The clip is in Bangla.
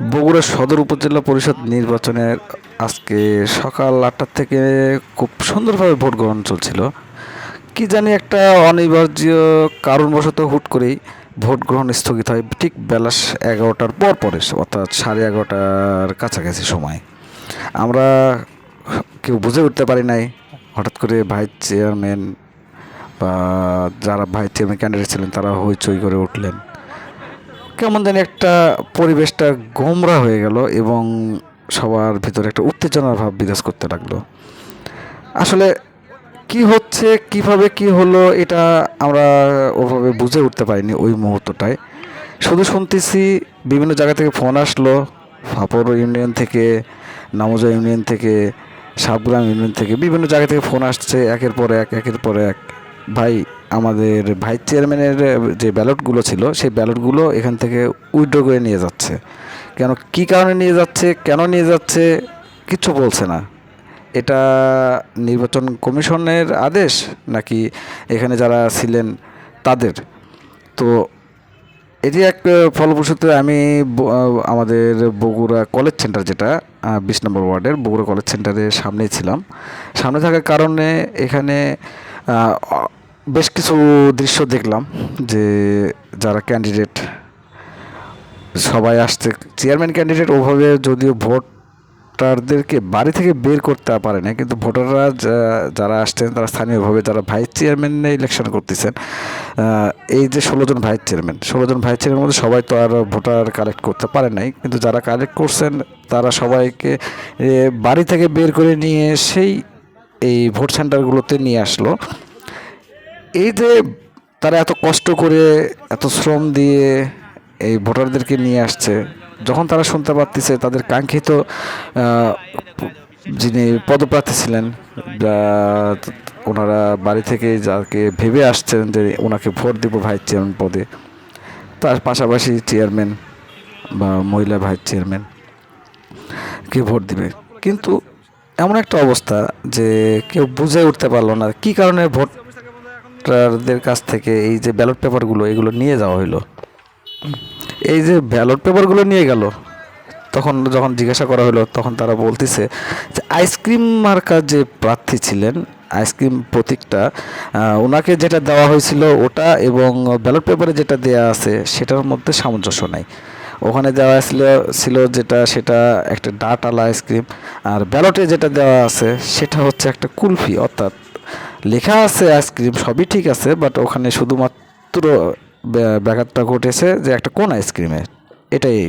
বগুড়া সদর উপজেলা পরিষদ নির্বাচনের আজকে সকাল ৮টা থেকে খুব সুন্দরভাবে ভোট গ্রহণ চলছিল। কি জানি একটা অনিবার্য কারণবশত হুট করেই ভোট গ্রহণ স্থগিত হয় ঠিক বেলা ১১টার পর পরে, অর্থাৎ ১১:৩০টার কাছাকাছি সময়। আমরা কেউ বুঝে উঠতে পারি নাই, হঠাৎ করে ভাইস চেয়ারম্যান বা যারা ভাইস চেয়ারম্যান ক্যান্ডিডেট ছিলেন তারা হইচই করে উঠলেন। কেমন জানি একটা পরিবেশটা গোমরা হয়ে গেল এবং সবার ভিতরে একটা উত্তেজনার ভাব বিরাজ করতে লাগলো। আসলে কি হচ্ছে, কিভাবে কি হলো, এটা আমরা ওভাবে বুঝে উঠতে পারিনি ওই মুহূর্তটায়। শুধু শুনতেছি বিভিন্ন জায়গা থেকে ফোন আসলো, ফাপড় ইউনিয়ন থেকে, নামোজা ইউনিয়ন থেকে, সাবগ্রাম ইউনিয়ন থেকে বিভিন্ন জায়গা থেকে ফোন আসছে একের পর এক একের পর এক। ভাই, আমাদের ভাইস চেয়ারম্যানের যে ব্যালটগুলো ছিল সেই ব্যালটগুলো এখান থেকে উইথড্র করে নিয়ে যাচ্ছে। কেন, কী কারণে নিয়ে যাচ্ছে, কেন নিয়ে যাচ্ছে, কিচ্ছু বলছে না। এটা নির্বাচন কমিশনের আদেশ নাকি এখানে যারা ছিলেন তাদের? তো এটি এক ফলপ্রসূতে আমি আমাদের বগুড়া কলেজ সেন্টার, যেটা ২০ নম্বর ওয়ার্ডের বগুড়া কলেজ সেন্টারের সামনেই ছিলাম। সামনে থাকার কারণে এখানে বেশ কিছু দৃশ্য দেখলাম যে যারা ক্যান্ডিডেট সবাই আসছে। চেয়ারম্যান ক্যান্ডিডেট ওভাবে যদিও ভোটারদেরকে বাড়ি থেকে বের করতে পারে না, কিন্তু ভোটাররা যারা আসছেন তারা স্থানীয়ভাবে যারা ভাইস চেয়ারম্যান ইলেকশন করতেছেন, এই যে ১৬ জন ভাইস চেয়ারম্যানের মধ্যে সবাই তো আর ভোটার কালেক্ট করতে পারে নাই, কিন্তু যারা কালেক্ট করছেন তারা সবাইকে বাড়ি থেকে বের করে নিয়ে সেই এই ভোট সেন্টারগুলোতে নিয়ে আসলো। এই যে তারা এত কষ্ট করে, এত শ্রম দিয়ে এই ভোটারদেরকে নিয়ে আসছে, যখন তারা শুনতে পারতেছে তাদের কাঙ্ক্ষিত যিনি পদপ্রার্থী ছিলেন, ওনারা বাড়ি থেকে যাকে ভেবে আসছেন যে ওনাকে ভোট দেব ভাইস চেয়ারম্যান পদে, তার পাশাপাশি চেয়ারম্যান বা মহিলা ভাইস চেয়ারম্যান কে ভোট দিবে, কিন্তু এমন একটা অবস্থা যে কেউ বুঝে উঠতে পারলো না কী কারণে ভোটারদের কাছ থেকে এই যে ব্যালট পেপারগুলো এগুলো নিয়ে যাওয়া হইলো। এই যে ব্যালট পেপারগুলো নিয়ে গেল, তখন যখন জিজ্ঞাসা করা হলো তখন তারা বলতেছে যে আইসক্রিম মার্কার যে প্রার্থী ছিলেন, আইসক্রিম প্রতীকটা ওনাকে যেটা দেওয়া হয়েছিল ওটা এবং ব্যালট পেপারে যেটা দেওয়া আছে সেটার মধ্যে সামঞ্জস্য নাই। ওখানে দেওয়া ছিল যেটা, সেটা একটা ডাটালা আইসক্রিম, আর ব্যালটে যেটা দেওয়া আছে সেটা হচ্ছে একটা কুলফি। অর্থাৎ লেখা আছে আইসক্রিম, সবই ঠিক আছে, বাট ওখানে শুধুমাত্র ব্যাঘাতটা ঘটেছে যে একটা কোন আইসক্রিমের, এটাই